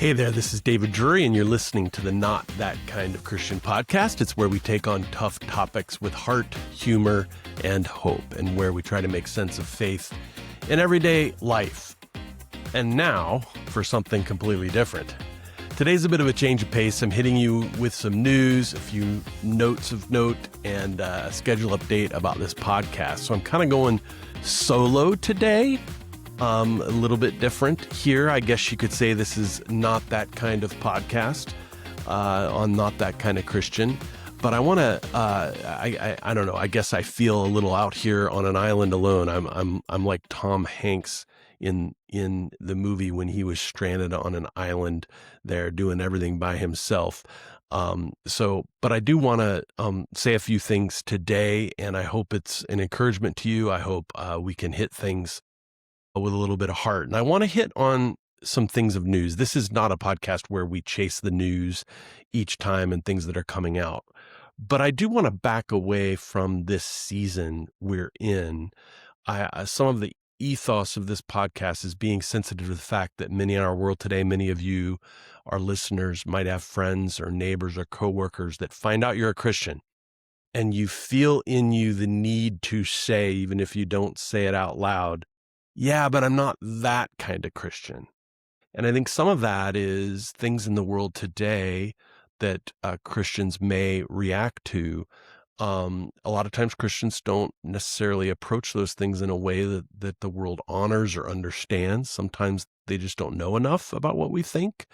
Hey there, this is David Drury, and you're listening to the Not That Kind of Christian podcast. It's where we take on tough topics with heart, humor, and hope, and where we try to make sense of faith in everyday life. And now for something completely different. Today's a bit of a change of pace. I'm hitting you with some news, a few notes of note, and a schedule update about this podcast. So I'm kind of going solo today. A little bit different here. I guess you could say this is not that kind of podcast on Not That Kind of Christian. But I want to, I don't know, I guess I feel a little out here on an island alone. I'm like Tom Hanks in the movie when he was stranded on an island there doing everything by himself. But I do want to say a few things today, and I hope it's an encouragement to you. I hope we can hit things with a little bit of heart. And I want to hit on some things of news. This is not a podcast where we chase the news each time and things that are coming out. But I do want to back away from this season we're in. Some of the ethos of this podcast is being sensitive to the fact that many in our world today, many of you, our listeners, might have friends or neighbors or coworkers that find out you're a Christian. And you feel in you the need to say, even if you don't say it out loud, yeah, but I'm not that kind of Christian. And I think some of that is things in the world today that Christians may react to. A lot of times Christians don't necessarily approach those things in a way that the world honors or understands. Sometimes they just don't know enough about what we think.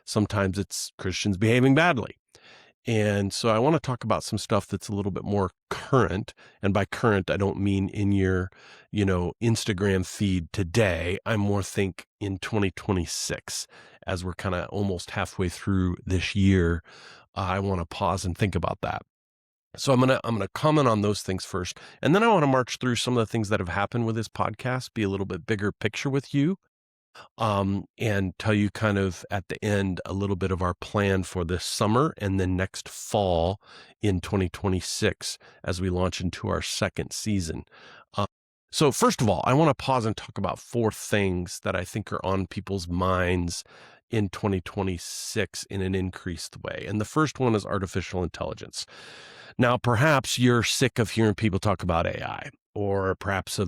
Sometimes it's Christians behaving badly. And so I want to talk about some stuff that's a little bit more current. And by current, I don't mean in your, Instagram feed today. I more think in 2026, as we're kind of almost halfway through this year. I want to pause and think about that. So I'm gonna comment on those things first, and then I want to march through some of the things that have happened with this podcast, be a little bit bigger picture with you. And tell you kind of at the end a little bit of our plan for this summer and then next fall in 2026 as we launch into our second season. So first of all, I want to pause and talk about 4 things that I think are on people's minds in 2026 in an increased way. And the first one is artificial intelligence. Now, perhaps you're sick of hearing people talk about AI, or perhaps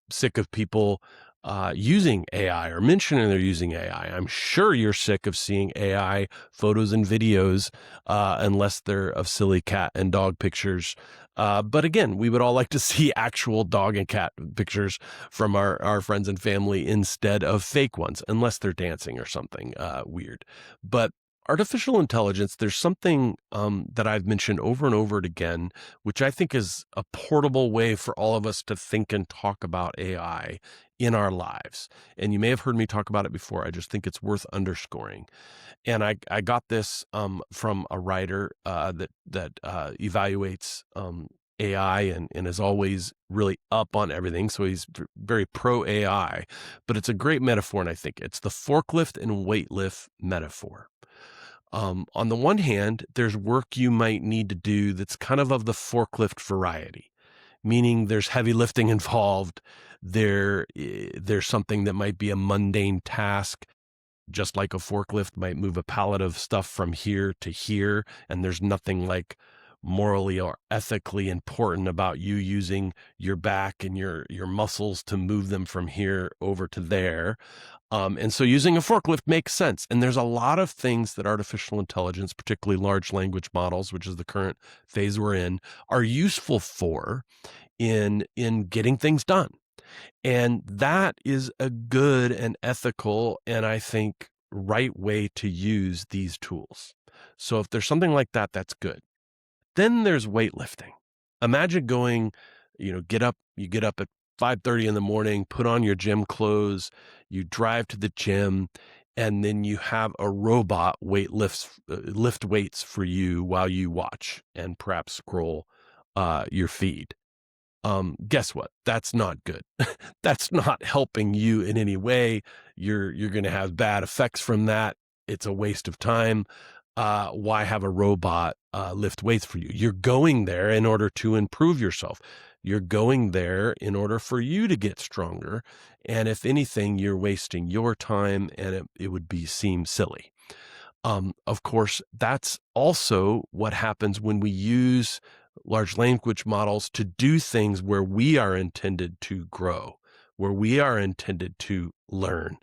sick of people using AI or mentioning they're using AI. I'm sure you're sick of seeing AI photos and videos, unless they're of silly cat and dog pictures. But again, we would all like to see actual dog and cat pictures from our friends and family instead of fake ones, unless they're dancing or something weird. But artificial intelligence, there's something that I've mentioned over and over again, which I think is a portable way for all of us to think and talk about AI in our lives. And you may have heard me talk about it before. I just think it's worth underscoring. And I got this from a writer that evaluates AI and is always really up on everything. So he's very pro AI, but it's a great metaphor. And I think it's the forklift and weightlift metaphor. On the one hand, there's work you might need to do that's kind of the forklift variety, meaning there's heavy lifting involved. There's something that might be a mundane task, just like a forklift might move a pallet of stuff from here to here, and there's nothing like morally or ethically important about you using your back and your muscles to move them from here over to there. And so using a forklift makes sense. And there's a lot of things that artificial intelligence, particularly large language models, which is the current phase we're in, are useful for in getting things done. And that is a good and ethical and I think right way to use these tools. So if there's something like that, that's good. Then there's weightlifting. Imagine going, you get up at 5:30 in the morning, put on your gym clothes, you drive to the gym, and then you have a robot lift weights for you while you watch and perhaps scroll your feed. Guess what? That's not good. That's not helping you in any way. You're going to have bad effects from that. It's a waste of time. Why have a robot lift weights for you? You're going there in order to improve yourself. You're going there in order for you to get stronger. And if anything, you're wasting your time and it would seem silly. Of course, that's also what happens when we use large language models to do things where we are intended to grow, where we are intended to learn.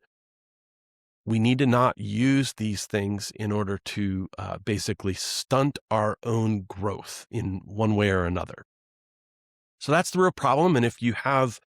We need to not use these things in order to basically stunt our own growth in one way or another. So that's the real problem. And if you have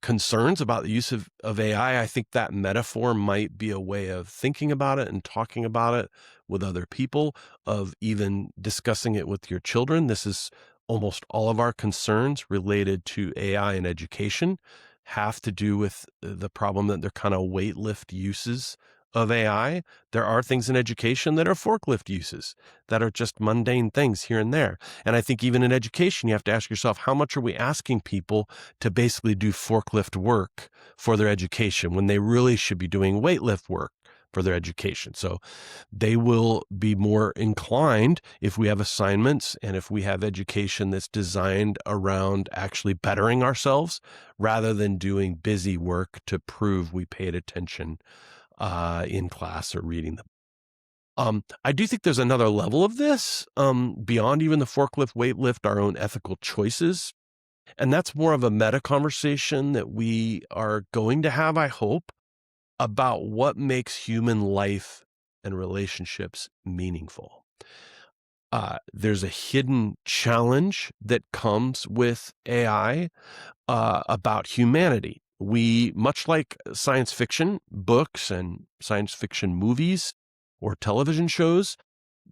concerns about the use of AI, I think that metaphor might be a way of thinking about it and talking about it with other people, of even discussing it with your children. This is almost all of our concerns related to AI and education have to do with the problem that they're kind of weight lift uses of AI. There are things in education that are forklift uses that are just mundane things here and there. And I think even in education, you have to ask yourself, how much are we asking people to basically do forklift work for their education when they really should be doing weightlift work for their education? So they will be more inclined if we have assignments and if we have education that's designed around actually bettering ourselves rather than doing busy work to prove we paid attention in class or reading them. I do think there's another level of this beyond even the forklift, weightlift, our own ethical choices. And that's more of a meta conversation that we are going to have, I hope, about what makes human life and relationships meaningful. There's a hidden challenge that comes with AI about humanity. We, much like science fiction books and science fiction movies or television shows,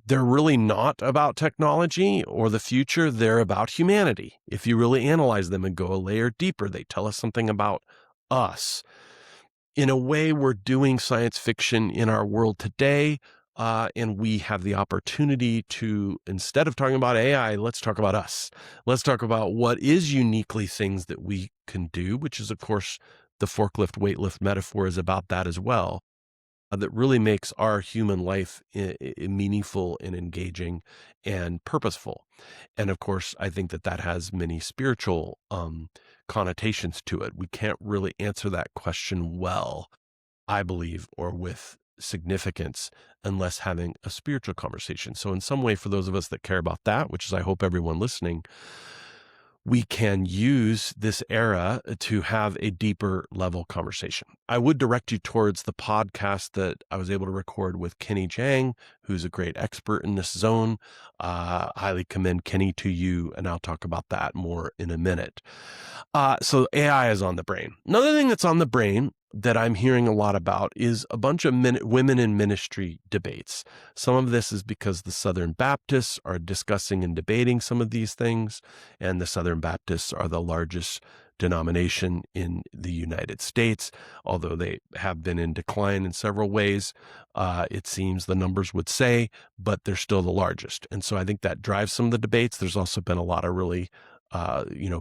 they're really not about technology or the future. They're about humanity. If you really analyze them and go a layer deeper, they tell us something about us. In a way, we're doing science fiction in our world today, and we have the opportunity to, instead of talking about AI, let's talk about us. Let's talk about what is uniquely things that we can do, which is, of course, the forklift, weightlift metaphor is about that as well. That really makes our human life meaningful and engaging and purposeful. And of course, I think that has many spiritual connotations to it. We can't really answer that question well, I believe, or with significance unless having a spiritual conversation. So in some way, for those of us that care about that, which is I hope everyone listening, we can use this era to have a deeper level conversation. I would direct you towards the podcast that I was able to record with Kenny Jang, who's a great expert in this zone. Highly commend Kenny to you, and I'll talk about that more in a minute. So AI is on the brain. Another thing that's on the brain that I'm hearing a lot about is a bunch of women in ministry debates. Some of this is because the Southern Baptists are discussing and debating some of these things, and the Southern Baptists are the largest denomination in the United States, although they have been in decline in several ways, it seems the numbers would say, but they're still the largest. And so I think that drives some of the debates. There's also been a lot of really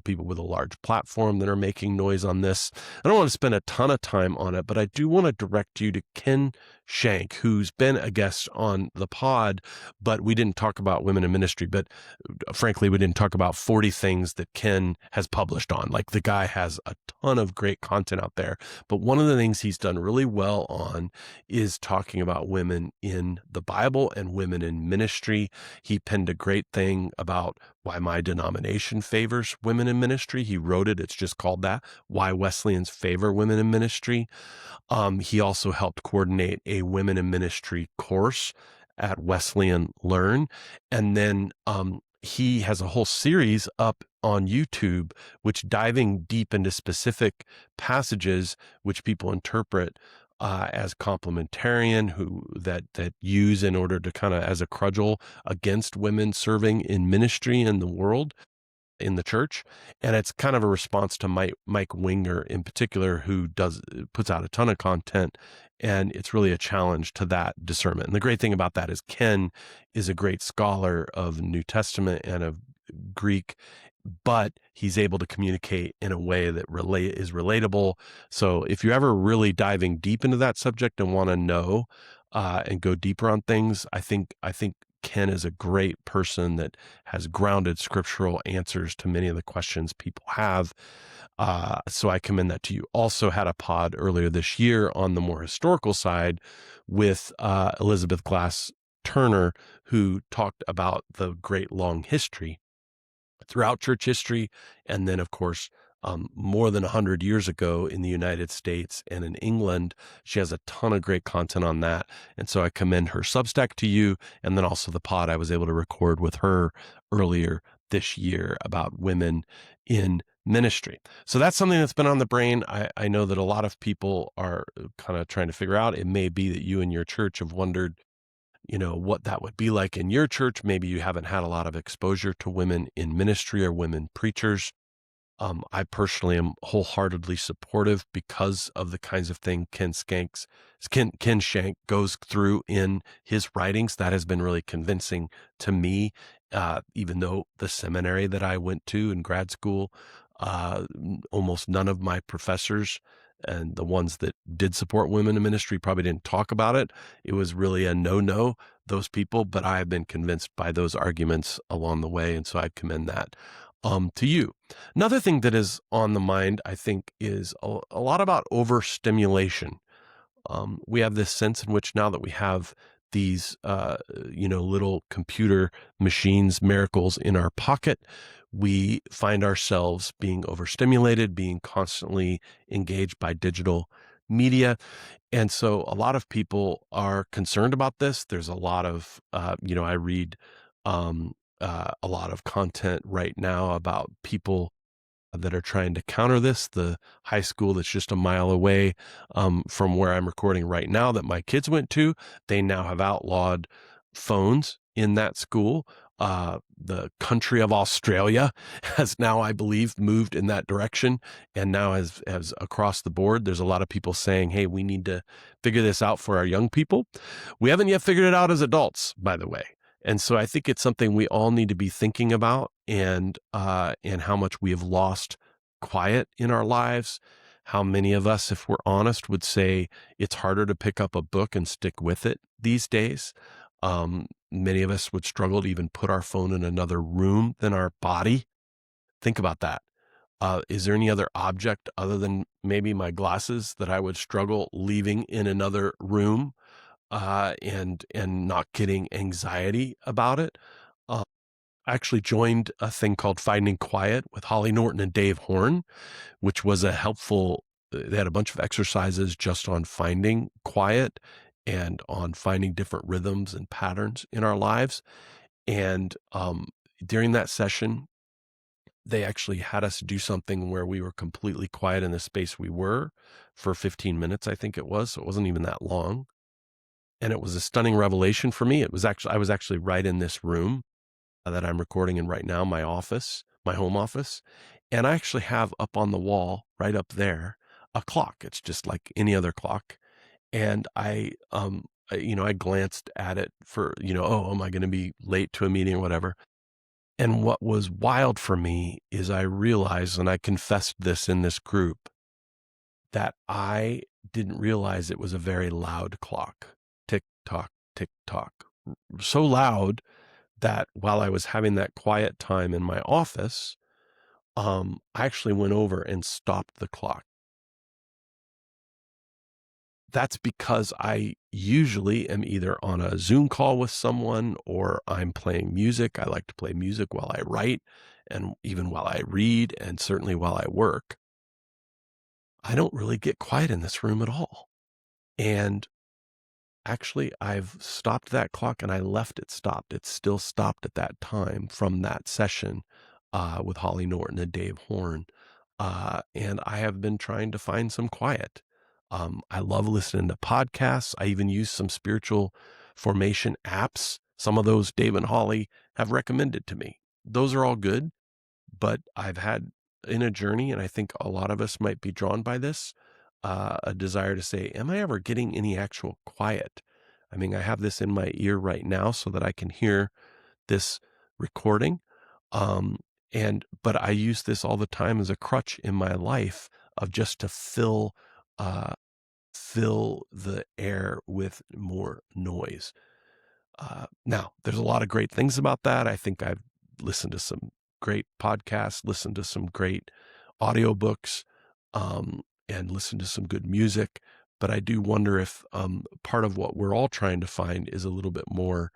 people with a large platform that are making noise on this. I don't want to spend a ton of time on it, but I do want to direct you to Ken Shank, who's been a guest on the pod, but we didn't talk about women in ministry. But frankly, we didn't talk about 40 things that Ken has published on. Like, the guy has a ton of great content out there. But one of the things he's done really well on is talking about women in the Bible and women in ministry. He penned a great thing about why my denomination favors women in ministry. He wrote it. It's just called that, Why Wesleyans Favor Women in Ministry. He also helped coordinate a women in ministry course at Wesleyan Learn. And then he has a whole series up on YouTube, which diving deep into specific passages, which people interpret as complementarian, that use in order to kind of as a crudgel against women serving in ministry in the world, in the church. And it's kind of a response to Mike Winger in particular, who puts out a ton of content. And it's really a challenge to that discernment. And the great thing about that is Ken is a great scholar of New Testament and of Greek, but he's able to communicate in a way that is relatable. So if you're ever really diving deep into that subject and want to know and go deeper on things, I think Ken is a great person that has grounded scriptural answers to many of the questions people have. So I commend that to you. Also had a pod earlier this year on the more historical side with Elizabeth Glass Turner, who talked about the great long history throughout church history. And then, of course, more than 100 years ago in the United States and in England. She has a ton of great content on that. And so I commend her Substack to you. And then also the pod I was able to record with her earlier this year about women in ministry. So that's something that's been on the brain. I know that a lot of people are kind of trying to figure out. It may be that you and your church have wondered, what that would be like in your church. Maybe you haven't had a lot of exposure to women in ministry or women preachers. I personally am wholeheartedly supportive because of the kinds of thing Ken Shank goes through in his writings. That has been really convincing to me, even though the seminary that I went to in grad school, almost none of my professors and the ones that did support women in ministry probably didn't talk about it. It was really a no-no, those people, but I have been convinced by those arguments along the way, and so I commend that to you. Another thing that is on the mind, I think, is a lot about overstimulation. We have this sense in which now that we have these, little computer machines, miracles in our pocket, we find ourselves being overstimulated, being constantly engaged by digital media. And so a lot of people are concerned about this. There's a lot of, I read a lot of content right now about people that are trying to counter this. The high school that's just a mile away from where I'm recording right now that my kids went to, they now have outlawed phones in that school. The country of Australia has now, I believe, moved in that direction. And now has across the board, there's a lot of people saying, hey, we need to figure this out for our young people. We haven't yet figured it out as adults, by the way. And so I think it's something we all need to be thinking about, and how much we have lost quiet in our lives. How many of us, if we're honest, would say it's harder to pick up a book and stick with it these days. Many of us would struggle to even put our phone in another room than our body. Think about that. Is there any other object other than maybe my glasses that I would struggle leaving in another room? And not getting anxiety about it. I actually joined a thing called Finding Quiet with Holly Norton and Dave Horn, which was a helpful, they had a bunch of exercises just on finding quiet and on finding different rhythms and patterns in our lives. And during that session, they actually had us do something where we were completely quiet in the space we were for 15 minutes, I think it was. So it wasn't even that long. And it was a stunning revelation for me. I was actually right in this room that I'm recording in right now, my office, my home office. And I actually have up on the wall, right up there, a clock. It's just like any other clock. And I glanced at it for, oh, am I going to be late to a meeting or whatever? And what was wild for me is I realized, and I confessed this in this group, that I didn't realize it was a very loud clock. Tick tock, tick tock. So loud that while I was having that quiet time in my office, I actually went over and stopped the clock. That's because I usually am either on a Zoom call with someone or I'm playing music. I like to play music while I write and even while I read and certainly while I work. I don't really get quiet in this room at all. And actually, I've stopped that clock and I left it stopped. It's still stopped at that time from that session with Holly Norton and Dave Horn. And I have been trying to find some quiet. I love listening to podcasts. I even use some spiritual formation apps. Some of those Dave and Holly have recommended to me. Those are all good, but I've had in a journey, and I think a lot of us might be drawn by this, a desire to say, am I ever getting any actual quiet? I mean, I have this in my ear right now so that I can hear this recording. But I use this all the time as a crutch in my life of just to fill the air with more noise. Now, there's a lot of great things about that. I think I've listened to some great podcasts, listened to some great audiobooks, and listened to some good music. But I do wonder if part of what we're all trying to find is a little bit more,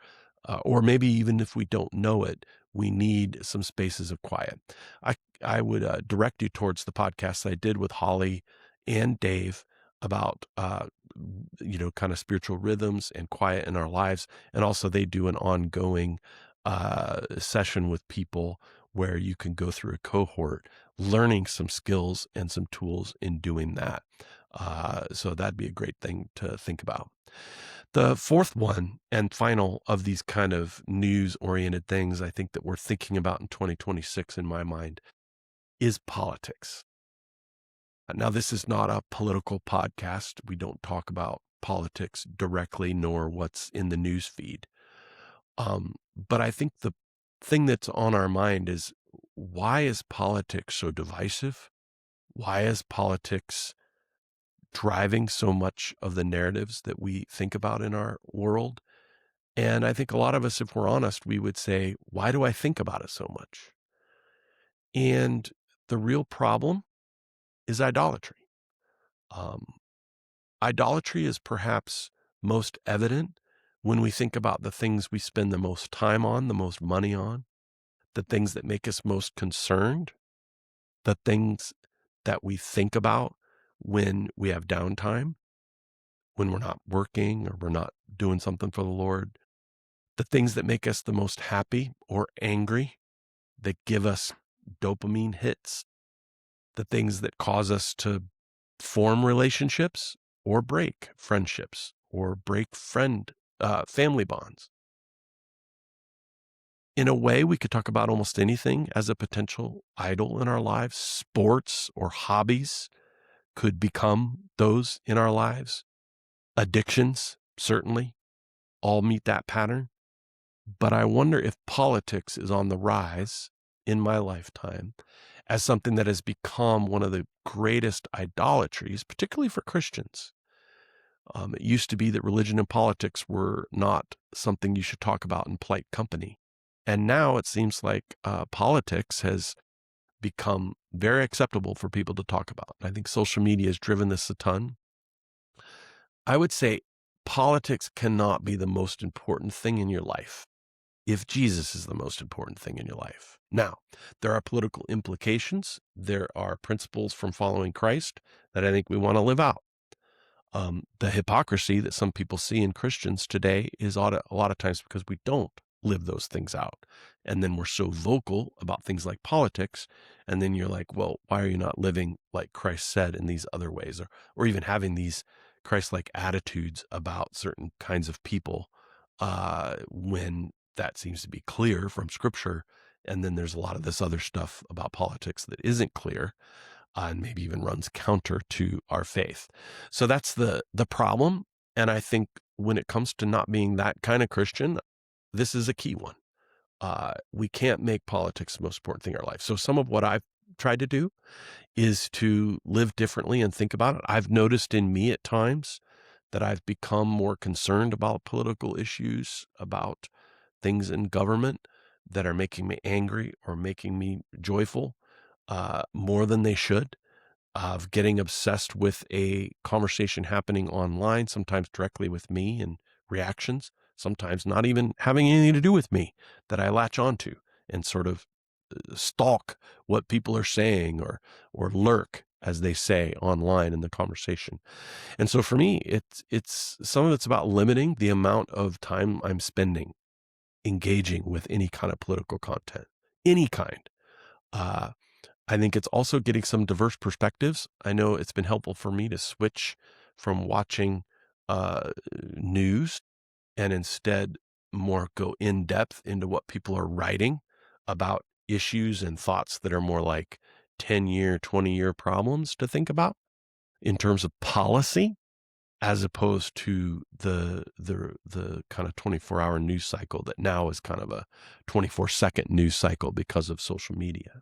or maybe even if we don't know it, we need some spaces of quiet. I I would direct you towards the podcast I did with Holly and Dave about kind of spiritual rhythms and quiet in our lives. And also they do an ongoing session with people where you can go through a cohort learning some skills and some tools in doing that. So that'd be a great thing to think about. The fourth one and final of these kind of news oriented things I think that we're thinking about in 2026 in my mind is politics. Now, this is not a political podcast. We don't talk about politics directly, nor what's in the news feed. But I think the thing that's on our mind is, why is politics so divisive? Why is politics driving so much of the narratives that we think about in our world? And I think a lot of us, if we're honest, we would say, why do I think about it so much? And the real problem is idolatry. Um, Idolatry is perhaps most evident when we think about the things we spend the most time on, the most money on, the things that make us most concerned, the things that we think about when we have downtime, when we're not working or we're not doing something for the Lord, the things that make us the most happy or angry, that give us dopamine hits, the things that cause us to form relationships or break friendships or break family bonds. In a way, we could talk about almost anything as a potential idol in our lives. Sports or hobbies could become those in our lives. Addictions, certainly, all meet that pattern. But I wonder if politics is on the rise in my lifetime as something that has become one of the greatest idolatries, particularly for Christians. It used to be that religion and politics were not something you should talk about in polite company. And now it seems like politics has become very acceptable for people to talk about. I think social media has driven this a ton. I would say politics cannot be the most important thing in your life if Jesus is the most important thing in your life. Now, there are political implications. There are principles from following Christ that I think we want to live out. The hypocrisy that some people see in Christians today is a lot of times because we don't live those things out. And then we're so vocal about things like politics. And then you're like, well, why are you not living like Christ said in these other ways, or even having these Christ-like attitudes about certain kinds of people when that seems to be clear from Scripture. And then there's a lot of this other stuff about politics that isn't clear. And maybe even runs counter to our faith. So that's the problem. And I think when it comes to not being that kind of Christian, this is a key one. We can't make politics the most important thing in our life. So some of what I've tried to do is to live differently and think about it. I've noticed in me at times that I've become more concerned about political issues, about things in government that are making me angry or making me joyful. More than they should, of getting obsessed with a conversation happening online, sometimes directly with me and reactions, sometimes not even having anything to do with me, that I latch onto and sort of stalk what people are saying or lurk, as they say, online in the conversation. And so for me, it's some of it's about limiting the amount of time I'm spending engaging with any kind of political content, any kind. Uh, I think it's also getting some diverse perspectives. I know it's been helpful for me to switch from watching news and instead more go in depth into what people are writing about issues and thoughts that are more like 10-year, 20-year problems to think about in terms of policy. as opposed to the kind of 24-hour news cycle that now is kind of a 24-second news cycle because of social media.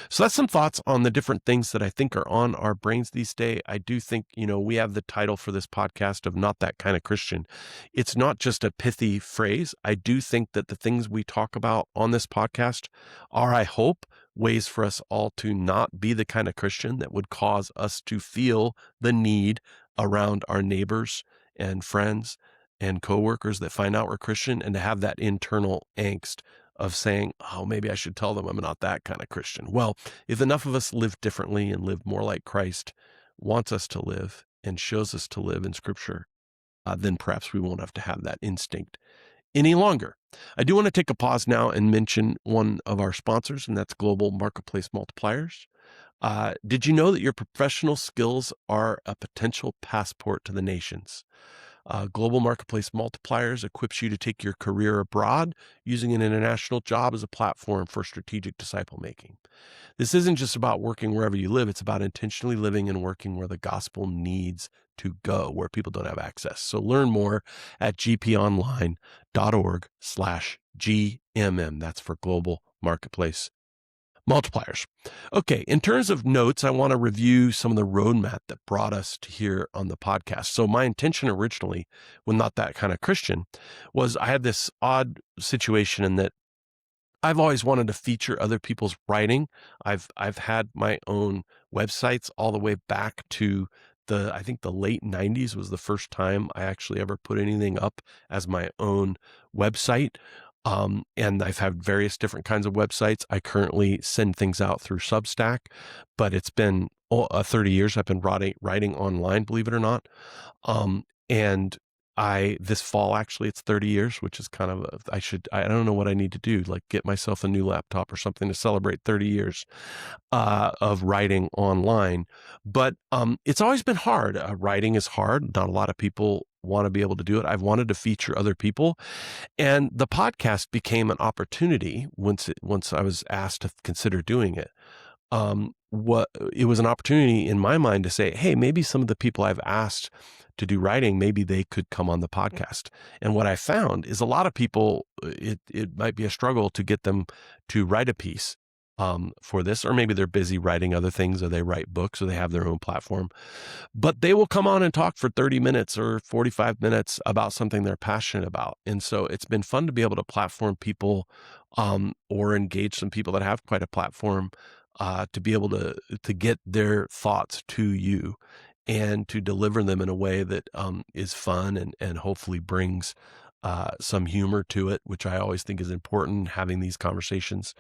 So that's some thoughts on the different things that I think are on our brains these days. I do think, we have the title for this podcast of Not That Kind of Christian. It's not just a pithy phrase. I do think that the things we talk about on this podcast are, I hope, ways for us all to not be the kind of Christian that would cause us to feel the need around our neighbors and friends and coworkers that find out we're Christian, and to have that internal angst of saying, oh, maybe I should tell them I'm not that kind of Christian. Well, if enough of us live differently and live more like Christ wants us to live and shows us to live in Scripture, then perhaps we won't have to have that instinct any longer. I do want to take a pause now and mention one of our sponsors, and that's Global Marketplace Multipliers. Did you know that your professional skills are a potential passport to the nations? Global Marketplace Multipliers equips you to take your career abroad using an international job as a platform for strategic disciple making. This isn't just about working wherever you live. It's about intentionally living and working where the gospel needs to go, where people don't have access. So learn more at gponline.org/GMM. That's for Global Marketplace Multipliers. Okay, in terms of notes, I want to review some of the roadmap that brought us to here on the podcast. So my intention originally, when Not That Kind of Christian, was I had this odd situation in that I've always wanted to feature other people's writing. I've had my own websites all the way back to I think the late 90s was the first time I actually ever put anything up as my own website. And I've had various different kinds of websites. I currently send things out through Substack, but it's been 30 years I've been writing online, believe it or not. And this fall, actually, it's 30 years, which is kind of, I don't know what I need to do, like get myself a new laptop or something to celebrate 30 years of writing online. But it's always been hard. Writing is hard. Not a lot of people want to be able to do it. I've wanted to feature other people. And the podcast became an opportunity once I was asked to consider doing it. It was an opportunity in my mind to say, hey, maybe some of the people I've asked to do writing, maybe they could come on the podcast. And what I found is a lot of people, it might be a struggle to get them to write a piece for this, or maybe they're busy writing other things, or they write books, or they have their own platform, but they will come on and talk for 30 minutes or 45 minutes about something they're passionate about. And so it's been fun to be able to platform people or engage some people that have quite a platform to be able to get their thoughts to you and to deliver them in a way that is fun and hopefully brings some humor to it, which I always think is important, having these conversations.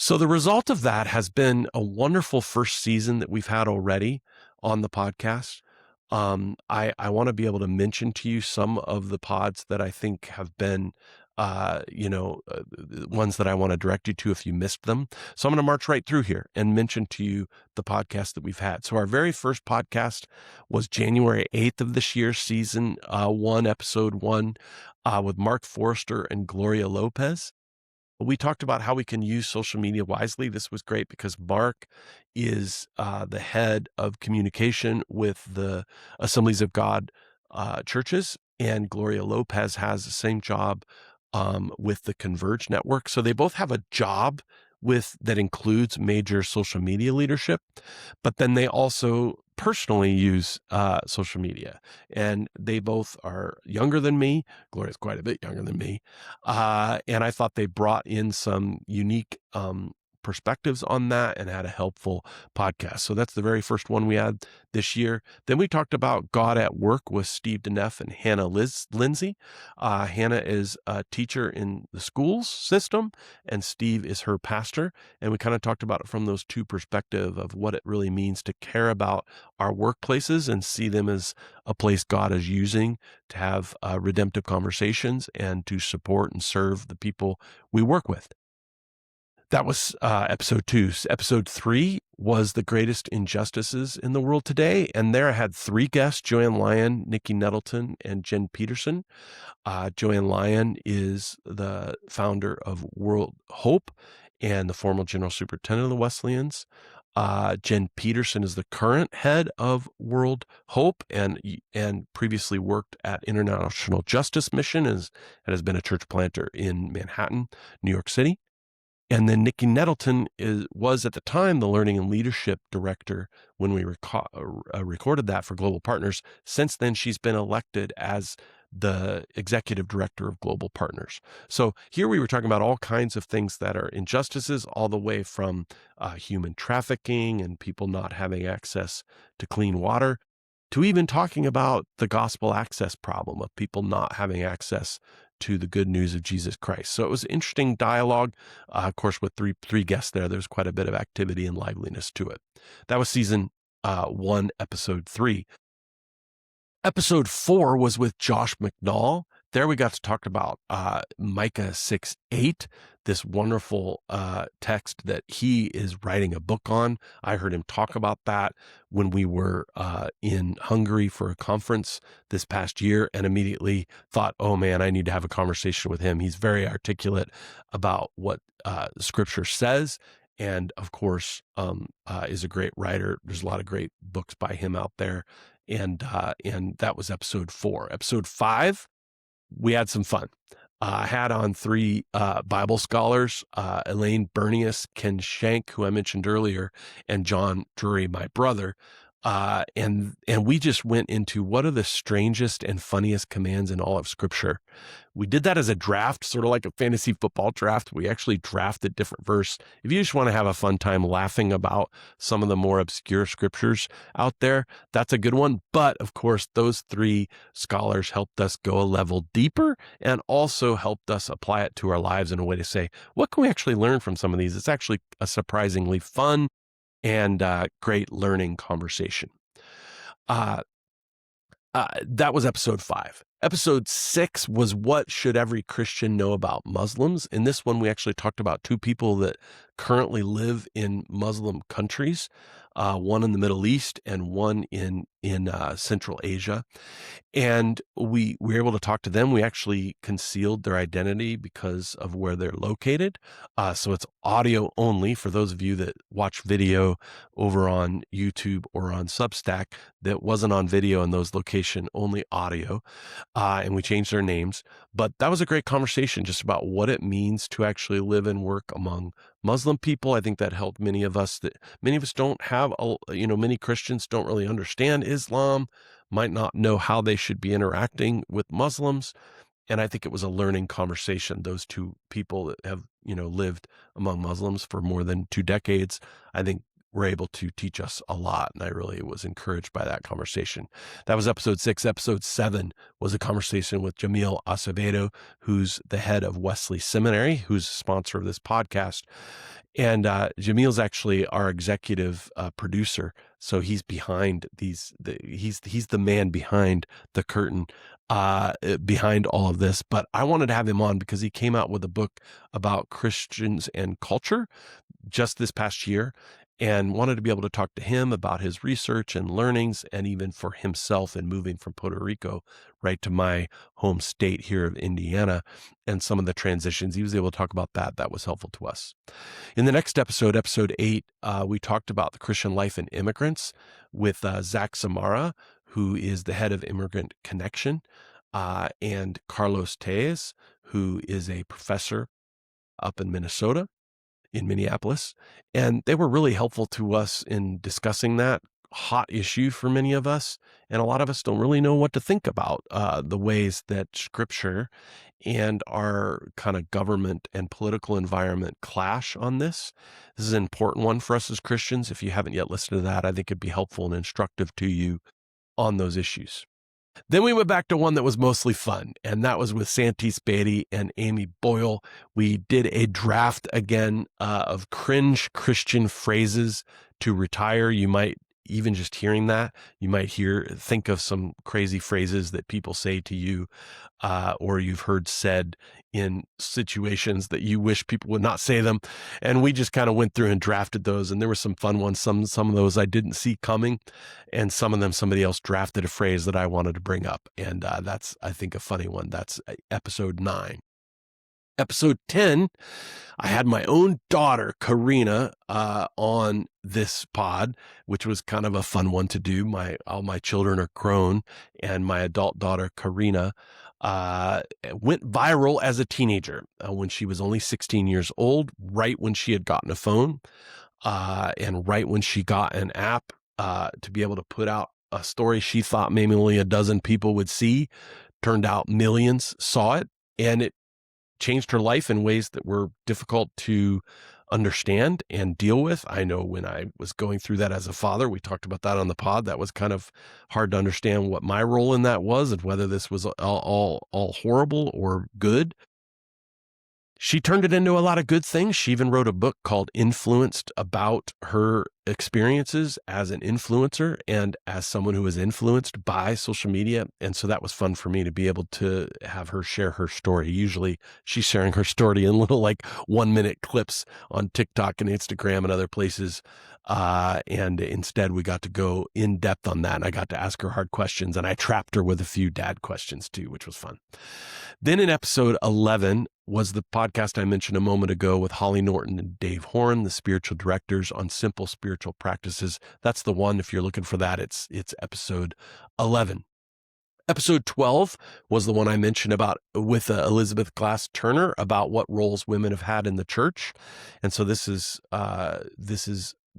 So the result of that has been a wonderful first season that we've had already on the podcast. I want to be able to mention to you some of the pods that I think have been, ones that I want to direct you to if you missed them. So I'm going to march right through here and mention to you the podcast that we've had. So our very first podcast was January 8th of this year, season 1, episode 1, with Mark Forrester and Gloria Lopez. We talked about how we can use social media wisely. This was great because Mark is the head of communication with the Assemblies of God churches, and Gloria Lopez has the same job with the Converge Network. So they both have a job that includes major social media leadership, but then they also personally use social media. And they both are younger than me. Gloria's quite a bit younger than me. And I thought they brought in some unique perspectives on that and had a helpful podcast. So that's the very first one we had this year. Then we talked about God at Work with Steve Deneff and Hannah Lindsay. Hannah is a teacher in the schools system, and Steve is her pastor. And we kind of talked about it from those two perspectives of what it really means to care about our workplaces and see them as a place God is using to have redemptive conversations and to support and serve the people we work with. That was episode 2. Episode 3 was The Greatest Injustices in the World Today. And there I had 3 guests, Joanne Lyon, Nikki Nettleton, and Jen Peterson. Joanne Lyon is the founder of World Hope and the former general superintendent of the Wesleyans. Jen Peterson is the current head of World Hope and previously worked at International Justice Mission and has been a church planter in Manhattan, New York City. And then Nikki Nettleton was at the time the Learning and Leadership Director when we recorded that for Global Partners. Since then, she's been elected as the Executive Director of Global Partners. So here we were talking about all kinds of things that are injustices, all the way from human trafficking and people not having access to clean water, to even talking about the gospel access problem of people not having access to the good news of Jesus Christ. So it was interesting dialogue. Of course, with three guests there was quite a bit of activity and liveliness to it. That was season 1, episode 3. Episode 4 was with Josh McNall. There we got to talk about Micah 6:8, this wonderful text that he is writing a book on. I heard him talk about that when we were in Hungary for a conference this past year, and immediately thought, oh man, I need to have a conversation with him. He's very articulate about what Scripture says, and of course is a great writer. There's a lot of great books by him out there, and that was episode 4. Episode 5, we had some fun. I had on 3 Bible scholars, Elaine Bernius, Ken Shank, who I mentioned earlier, and John Drury, my brother. And we just went into what are the strangest and funniest commands in all of Scripture. We did that as a draft, sort of like a fantasy football draft. We actually drafted different verse. If you just want to have a fun time laughing about some of the more obscure scriptures out there, that's a good one. But of course, those 3 scholars helped us go a level deeper and also helped us apply it to our lives in a way to say, what can we actually learn from some of these? It's actually a surprisingly fun and great learning conversation. That was episode 5. Episode 6 was what should every Christian know about Muslims. In this one, we actually talked about 2 people that currently live in Muslim countries, one in the Middle East and one in Central Asia. And we were able to talk to them. We actually concealed their identity because of where they're located. So it's audio only for those of you that watch video over on YouTube or on Substack that wasn't on video in those location, only audio. And we changed their names. But that was a great conversation just about what it means to actually live and work among Muslim people. I think that helped many of us don't have, many Christians don't really understand Islam, might not know how they should be interacting with Muslims. And I think it was a learning conversation. Those 2 people that have, lived among Muslims for more than 2 decades, I think were able to teach us a lot. And I really was encouraged by that conversation. That was episode 6. Episode 7 was a conversation with Jamil Acevedo, who's the head of Wesley Seminary, who's a sponsor of this podcast. And Jamil's actually our executive producer. So he's behind he's the man behind the curtain, behind all of this. But I wanted to have him on because he came out with a book about Christians and culture just this past year, and wanted to be able to talk to him about his research and learnings, and even for himself in moving from Puerto Rico right to my home state here of Indiana, and some of the transitions. He was able to talk about that. That was helpful to us. In the next episode, episode 8, we talked about the Christian life and immigrants with Zach Samara, who is the head of Immigrant Connection, and Carlos Tejes, who is a professor up in Minnesota, in Minneapolis. And they were really helpful to us in discussing that hot issue for many of us. And a lot of us don't really know what to think about the ways that Scripture and our kind of government and political environment clash on this. This is an important one for us as Christians. If you haven't yet listened to that, I think it'd be helpful and instructive to you on those issues. Then we went back to one that was mostly fun, and that was with Santi Spady and Amy Boyle. We did a draft again of cringe Christian phrases to retire. You might, even just hearing that, you might think of some crazy phrases that people say to you, or you've heard said in situations that you wish people would not say them. And we just kind of went through and drafted those, and there were some fun ones. Some of those I didn't see coming, and some of them somebody else drafted a phrase that I wanted to bring up. And that's, I think, a funny one. That's episode 9. Episode 10, I had my own daughter, Karina, on this pod, which was kind of a fun one to do. All my children are grown, and my adult daughter, Karina, went viral as a teenager when she was only 16 years old, right when she had gotten a phone, and right when she got an app to be able to put out a story she thought maybe only a dozen people would see. Turned out millions saw it, and it changed her life in ways that were difficult to understand and deal with. I know when I was going through that as a father, we talked about that on the pod. That was kind of hard to understand what my role in that was and whether this was all horrible or good. She turned it into a lot of good things. She even wrote a book called Influenced about her experiences as an influencer and as someone who was influenced by social media. And so that was fun for me to be able to have her share her story. Usually she's sharing her story in little 1-minute clips on TikTok and Instagram and other places. And instead we got to go in depth on that. And I got to ask her hard questions, and I trapped her with a few dad questions too, which was fun. Then in episode 11 was the podcast I mentioned a moment ago with Holly Norton and Dave Horn, the spiritual directors on simple spiritual practices. That's the one. If you're looking for that, it's episode 11. Episode 12 was the one I mentioned about with Elizabeth Glass Turner about what roles women have had in the church. And so this is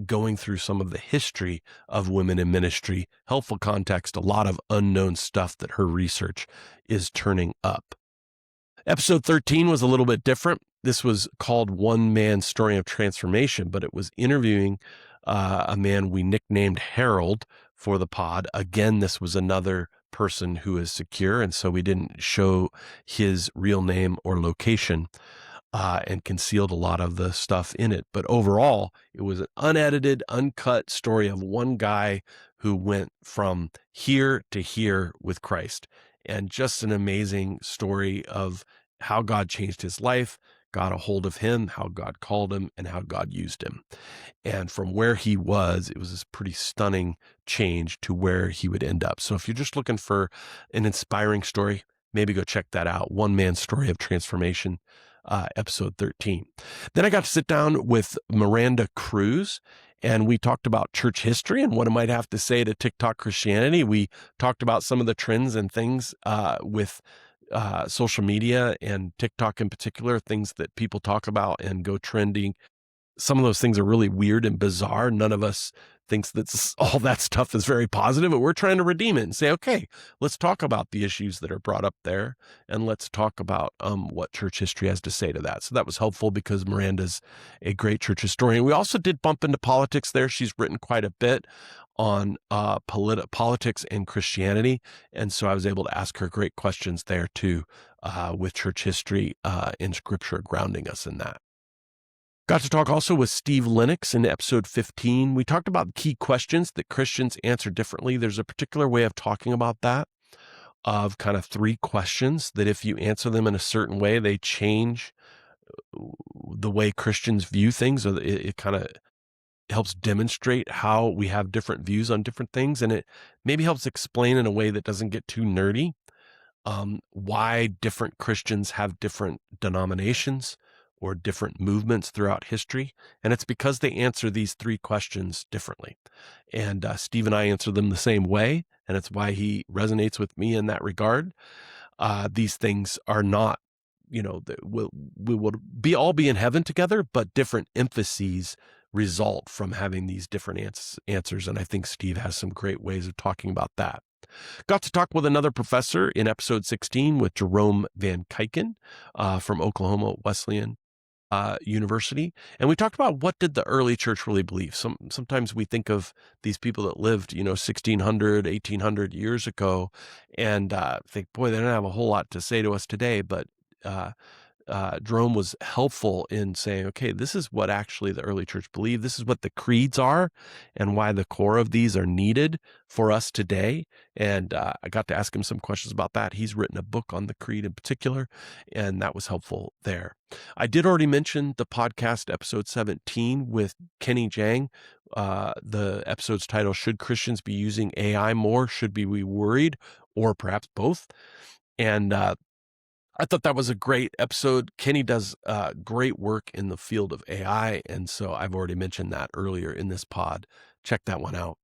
going through some of the history of women in ministry, helpful context, a lot of unknown stuff that her research is turning up. Episode 13 was a little bit different. This was called One Man's Story of Transformation, but it was interviewing a man we nicknamed Harold for the pod. Again, this was another person who is secure, and so we didn't show his real name or location and concealed a lot of the stuff in it. But overall, it was an unedited, uncut story of one guy who went from here to here with Christ. And just an amazing story of how God changed his life, got a hold of him, how God called him, and how God used him. And from where he was, it was this pretty stunning change to where he would end up. So if you're just looking for an inspiring story, maybe go check that out. One Man's Story of Transformation, episode 13. Then I got to sit down with Miranda Cruz, and we talked about church history and what it might have to say to TikTok Christianity. We talked about some of the trends and things with social media and TikTok in particular, things that people talk about and go trending. Some of those things are really weird and bizarre. None of us thinks that all that stuff is very positive, but we're trying to redeem it and say, okay, let's talk about the issues that are brought up there, and let's talk about what church history has to say to that. So that was helpful because Miranda's a great church historian. We also did bump into politics there. She's written quite a bit on politics and Christianity, and so I was able to ask her great questions there too, with church history and scripture grounding us in that. Got to talk also with Steve Lennox in episode 15. We talked about key questions that Christians answer differently. There's a particular way of talking about that, of kind of 3 questions that if you answer them in a certain way, they change the way Christians view things. Or it kind of helps demonstrate how we have different views on different things. And it maybe helps explain in a way that doesn't get too nerdy why different Christians have different denominations or different movements throughout history. And it's because they answer these 3 questions differently. And Steve and I answer them the same way, and it's why he resonates with me in that regard. These things are not, we will all be in heaven together, but different emphases result from having these different answers. And I think Steve has some great ways of talking about that. Got to talk with another professor in episode 16 with Jerome Van Kyken from Oklahoma Wesleyan University. And we talked about what did the early church really believe. Sometimes we think of these people that lived, 1600, 1800 years ago and think, boy, they don't have a whole lot to say to us today. But Jerome was helpful in saying, okay, this is what actually the early church believed. This is what the creeds are and why the core of these are needed for us today. And I got to ask him some questions about that. He's written a book on the creed in particular, and that was helpful there. I did already mention the podcast episode 17 with Kenny Jang. The episode's title, Should Christians Be Using AI More? Should we be worried? Or perhaps both. And I thought that was a great episode. Kenny does great work in the field of AI, and so I've already mentioned that earlier in this pod. Check that one out.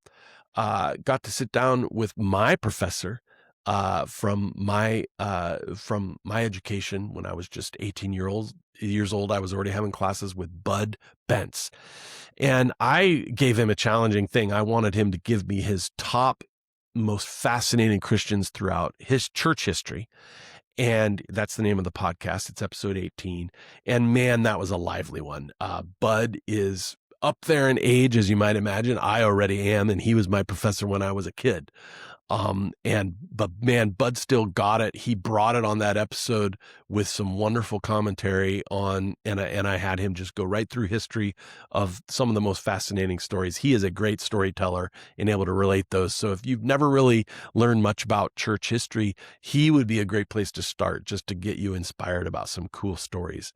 Got to sit down with my professor from my education when I was just 18 years old. I was already having classes with Bud Bentz, and I gave him a challenging thing. I wanted him to give me his top most fascinating Christians throughout his church history. And that's the name of the podcast. It's episode 18. And man, that was a lively one. Bud is up there in age, as you might imagine. I already am. And he was my professor when I was a kid. But man, Bud still got it. He brought it on that episode with some wonderful commentary on, and I had him just go right through history of some of the most fascinating stories. He is a great storyteller and able to relate those. So if you've never really learned much about church history, he would be a great place to start just to get you inspired about some cool stories.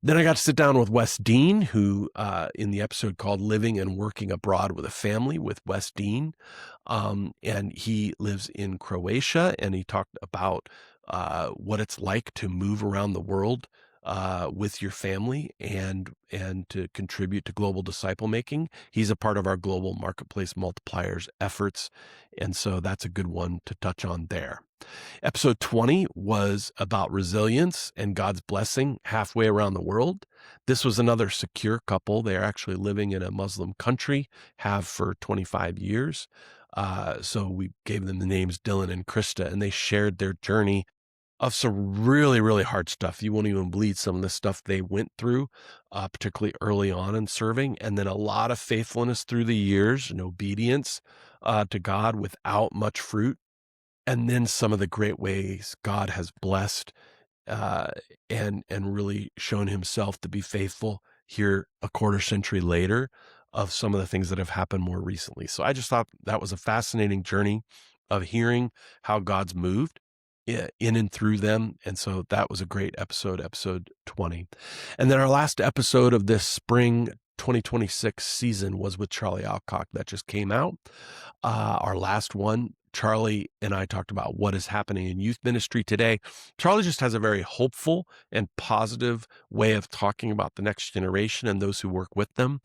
Then I got to sit down with Wes Dean, who in the episode called Living and Working Abroad with a Family with Wes Dean. And he lives in Croatia, and he talked about what it's like to move around the world with your family and to contribute to global disciple making. He's a part of our Global Marketplace Multipliers efforts, and so that's a good one to touch on there. Episode 20 was about resilience and God's blessing halfway around the world. This was another secure couple. They're actually living in a Muslim country, have for 25 years. So we gave them the names Dylan and Krista, and they shared their journey of some really, really hard stuff. You won't even believe some of the stuff they went through, particularly early on in serving, and then a lot of faithfulness through the years and obedience to God without much fruit. And then some of the great ways God has blessed and really shown himself to be faithful here a quarter century later of some of the things that have happened more recently. So I just thought that was a fascinating journey of hearing how God's moved in and through them. And so that was a great episode 20. And then our last episode of this spring 2026 season was with Charlie Alcock that just came out. Our last one, Charlie and I talked about what is happening in youth ministry today. Charlie just has a very hopeful and positive way of talking about the next generation and those who work with them.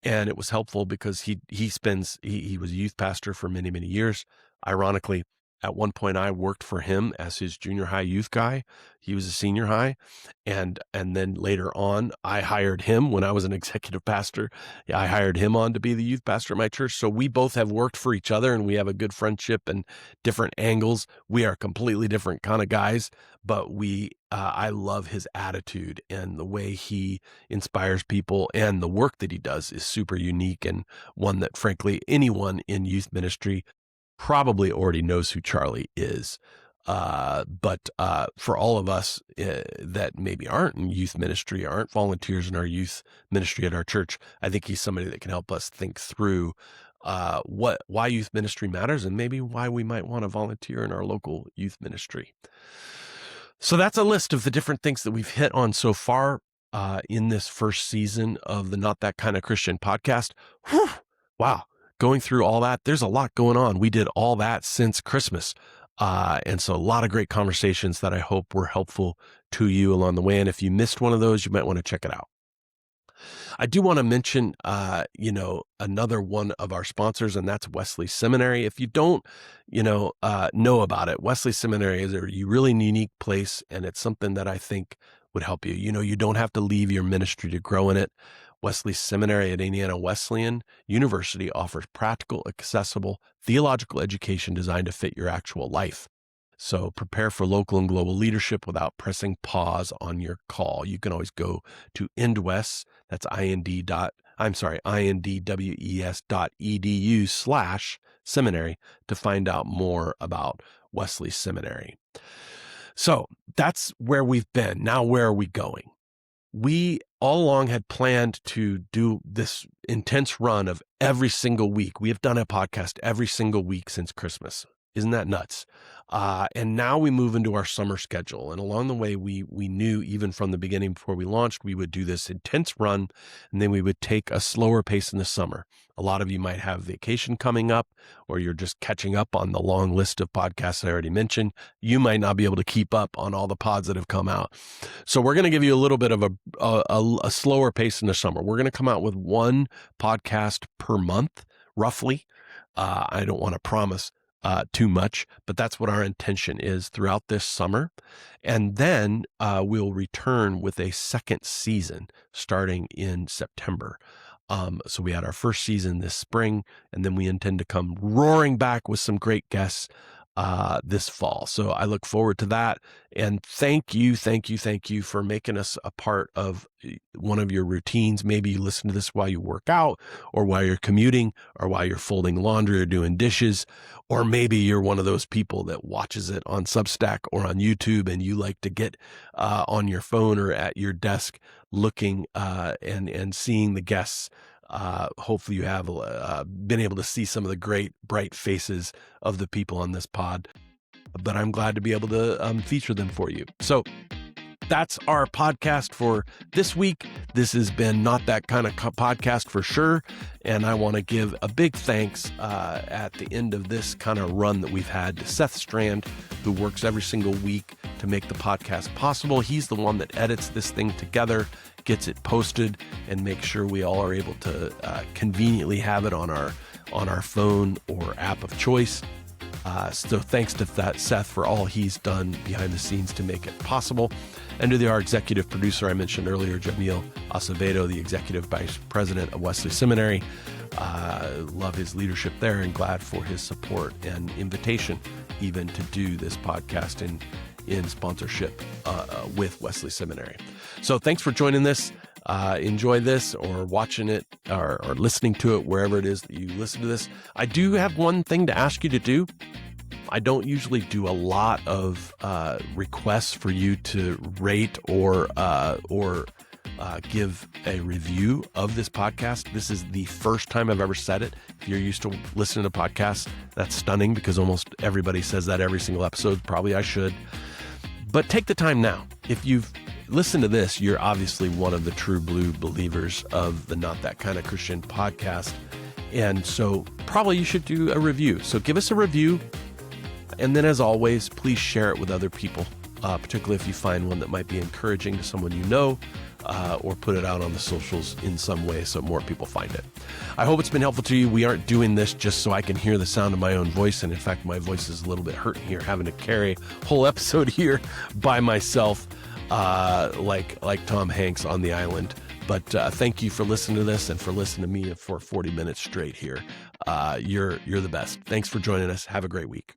And it was helpful because he was a youth pastor for many, many years. Ironically, at one point I worked for him as his junior high youth guy. He was a senior high. And then later on, I hired him when I was an executive pastor. I hired him on to be the youth pastor at my church. So we both have worked for each other and we have a good friendship and different angles. We are completely different kind of guys, but I love his attitude and the way he inspires people, and the work that he does is super unique and one that frankly anyone in youth ministry probably already knows who Charlie is. But for all of us that maybe aren't in youth ministry, aren't volunteers in our youth ministry at our church, I think he's somebody that can help us think through why youth ministry matters and maybe why we might want to volunteer in our local youth ministry. So that's a list of the different things that we've hit on so far in this first season of the Not That Kind of Christian podcast. Whew, wow. Going through all that, there's a lot going on. We did all that since Christmas. And so a lot of great conversations that I hope were helpful to you along the way. And if you missed one of those, you might want to check it out. I do want to mention, another one of our sponsors, and that's Wesley Seminary. If you don't, know about it, Wesley Seminary is a really unique place, and it's something that I think would help you. You don't have to leave your ministry to grow in it. Wesley Seminary at Indiana Wesleyan University offers practical, accessible, theological education designed to fit your actual life. So prepare for local and global leadership without pressing pause on your call. You can always go to IndWes, that's indwes.edu/seminary to find out more about Wesley Seminary. So that's where we've been. Now, where are we going? We all along had planned to do this intense run of every single week. We have done a podcast every single week since Christmas. Isn't that nuts? And now we move into our summer schedule. And along the way, we knew even from the beginning before we launched, we would do this intense run, and then we would take a slower pace in the summer. A lot of you might have vacation coming up, or you're just catching up on the long list of podcasts I already mentioned. You might not be able to keep up on all the pods that have come out. So we're going to give you a little bit of a slower pace in the summer. We're going to come out with one podcast per month, roughly. I don't want to promise too much, but that's what our intention is throughout this summer. And then we'll return with a second season starting in September. So we had our first season this spring, and then we intend to come roaring back with some great guests this fall. So I look forward to that. And thank you for making us a part of one of your routines. Maybe you listen to this while you work out, or while you're commuting, or while you're folding laundry or doing dishes, or maybe you're one of those people that watches it on Substack or on YouTube, and you like to get on your phone or at your desk looking and seeing the guests. Hopefully you have been able to see some of the great bright faces of the people on this pod, but I'm glad to be able to feature them for you. So that's our podcast for this week. This has been Not That Kind of Podcast for sure. And I want to give a big thanks at the end of this kind of run that we've had to Seth Strand, who works every single week to make the podcast possible. He's the one that edits this thing together, gets it posted, and makes sure we all are able to conveniently have it on our phone or app of choice. So thanks to Seth for all he's done behind the scenes to make it possible. And to our executive producer I mentioned earlier, Jamil Acevedo, the executive vice president of Wesley Seminary. Love his leadership there, and glad for his support and invitation even to do this podcast in sponsorship with Wesley Seminary. So thanks for joining this. Enjoy this, or watching it, or listening to it wherever it is that you listen to this. I do have one thing to ask you to do. I don't usually do a lot of requests for you to rate or give a review of this podcast. This is the first time I've ever said it. If you're used to listening to podcasts, that's stunning, because almost everybody says that every single episode. Probably I should. But take the time now. If you've listened to this, you're obviously one of the true blue believers of the Not That Kind of Christian podcast. And so probably you should do a review. So give us a review. And then, as always, please share it with other people, particularly if you find one that might be encouraging to someone you know, or put it out on the socials in some way so more people find it. I hope it's been helpful to you. We aren't doing this just so I can hear the sound of my own voice. And in fact, my voice is a little bit hurting here, having to carry a whole episode here by myself, like Tom Hanks on the island. But thank you for listening to this, and for listening to me for 40 minutes straight here. You're the best. Thanks for joining us. Have a great week.